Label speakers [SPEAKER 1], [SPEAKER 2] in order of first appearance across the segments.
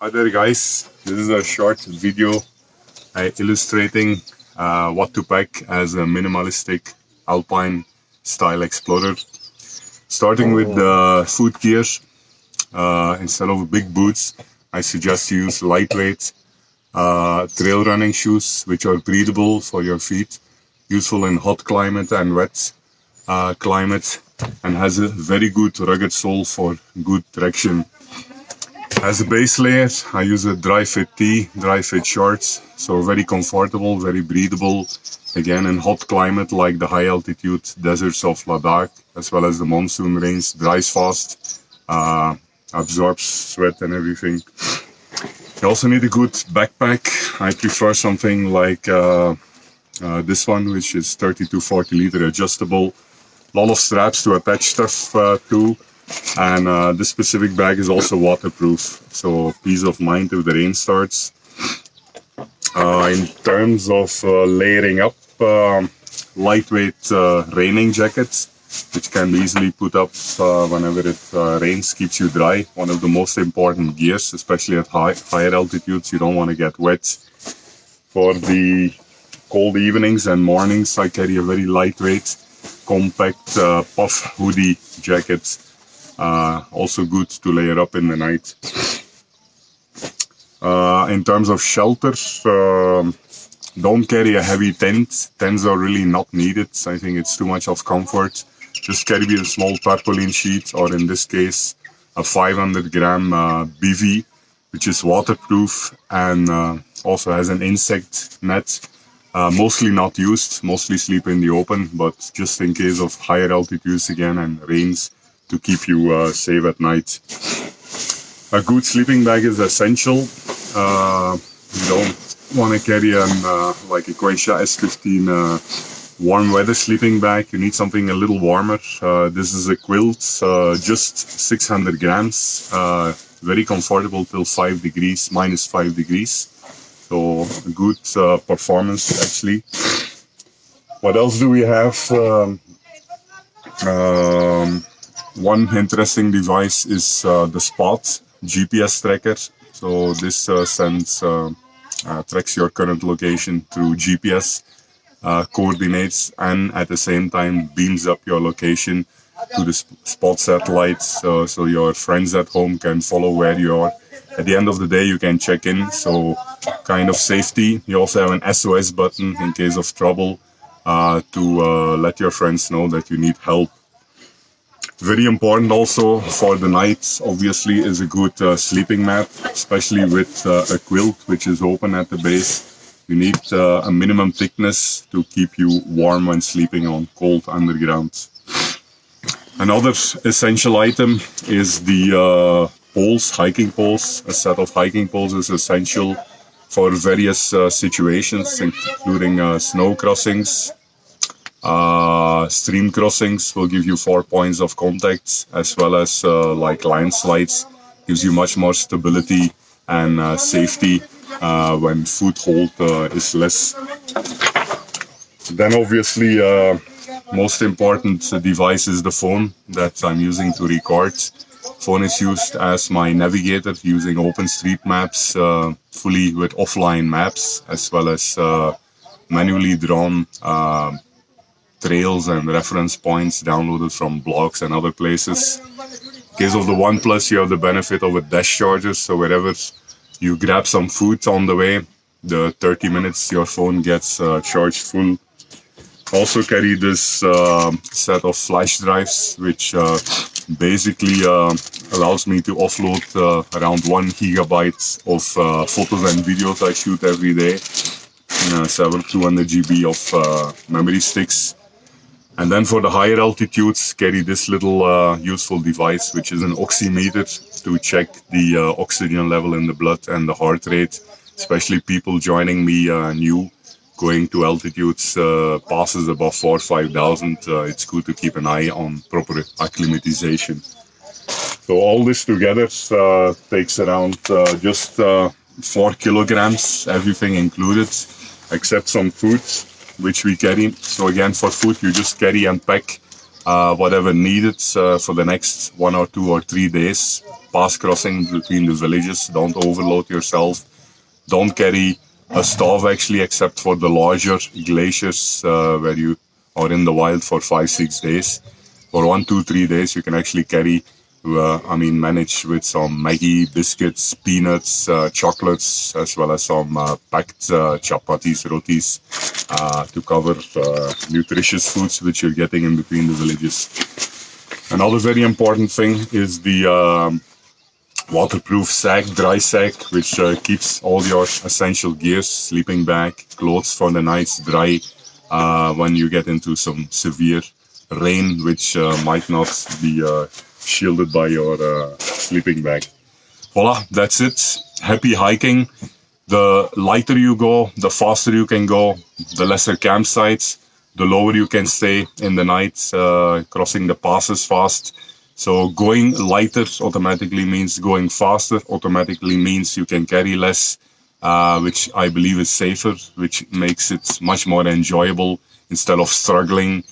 [SPEAKER 1] Hi there guys, this is a short video illustrating what to pack as a minimalistic Alpine style explorer. Starting with the foot gear, instead of big boots, I suggest you use lightweight trail running shoes which are breathable for your feet, useful in hot climate and wet climate, and has a very good rugged sole for good traction. As a base layer, I use a dry fit tee, dry fit shorts, so very comfortable, very breathable. Again, in hot climate like the high altitude deserts of Ladakh, as well as the monsoon rains, dries fast, absorbs sweat and everything. You also need a good backpack. I prefer something like this one, which is 30 to 40 liter adjustable. A lot of straps to attach stuff to. And this specific bag is also waterproof, so peace of mind if the rain starts. In terms of layering up, lightweight raining jackets, which can be easily put up whenever it rains, keeps you dry. One of the most important gears, especially at higher altitudes, you don't want to get wet. For the cold evenings and mornings, I carry a very lightweight, compact puff hoodie jacket. Also good to layer up in the night. In terms of shelter, don't carry a heavy tent. Tents are really not needed. I think it's too much of comfort. Just carry a small tarpaulin sheet, or in this case, a 500 gram BV, which is waterproof and also has an insect net. Mostly not used, mostly sleep in the open, but just in case of higher altitudes again and rains, to keep you safe at night. A good sleeping bag is essential. You don't want to carry like a Quaysha S15 warm weather sleeping bag. You need something a little warmer. This is a quilt, just 600 grams. Very comfortable till 5 degrees, minus 5 degrees. So a good performance actually. What else do we have? One interesting device is the Spot GPS tracker. So this tracks your current location through GPS coordinates, and at the same time beams up your location to the Spot satellites, so your friends at home can follow where you are. At the end of the day, you can check in, so kind of safety. You also have an SOS button in case of trouble to let your friends know that you need help. Very important also for the night, obviously, is a good sleeping mat, especially with a quilt which is open at the base. You need a minimum thickness to keep you warm when sleeping on cold underground. Another essential item is the poles, hiking poles. A set of hiking poles is essential for various situations, including snow crossings. Stream crossings will give you 4 points of contact, as well as like landslides, gives you much more stability and safety when foothold is less. Then obviously most important device is the phone that I'm using to record. Phone is used as my navigator, using OpenStreetMaps fully with offline maps, as well as manually drawn trails and reference points downloaded from blogs and other places. In case of the OnePlus, you have the benefit of a dash charger, so wherever you grab some food on the way, the 30 minutes your phone gets charged full. Also carry this set of flash drives, which basically allows me to offload around 1 gigabyte of photos and videos I shoot every day. Several 200 GB of memory sticks. And then for the higher altitudes, carry this little useful device, which is an oximeter to check the oxygen level in the blood and the heart rate, especially people joining me new, going to altitudes passes above 4,000 or 5,000. It's good to keep an eye on proper acclimatization. So all this together takes around just 4 kilograms, everything included, except some food, which we carry. So again, for food, you just carry and pack whatever needed for the next 1 or 2 or 3 days. Pass crossing between the villages. Don't overload yourself. Don't carry a stove actually, except for the larger glaciers where you are in the wild for 5-6 days. For 1, 2, 3 days, you can actually carry, manage with some Maggi, biscuits, peanuts, chocolates, as well as some packed chapatis, rotis, to cover nutritious foods which you're getting in between the villages. Another very important thing is the waterproof sack, dry sack, which keeps all your essential gears, sleeping bag, clothes for the night dry when you get into some severe rain, which might not be shielded by your sleeping bag. Voila, that's it. Happy hiking. The lighter you go, the faster you can go, the lesser campsites, the lower you can stay in the night, crossing the passes fast. So going lighter automatically means going faster, automatically means you can carry less, which I believe is safer, which makes it much more enjoyable instead of struggling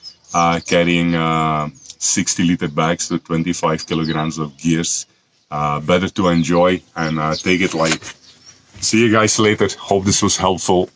[SPEAKER 1] carrying 60-liter bags with 25 kilograms of gears. Better to enjoy and take it light. See you guys later. Hope this was helpful.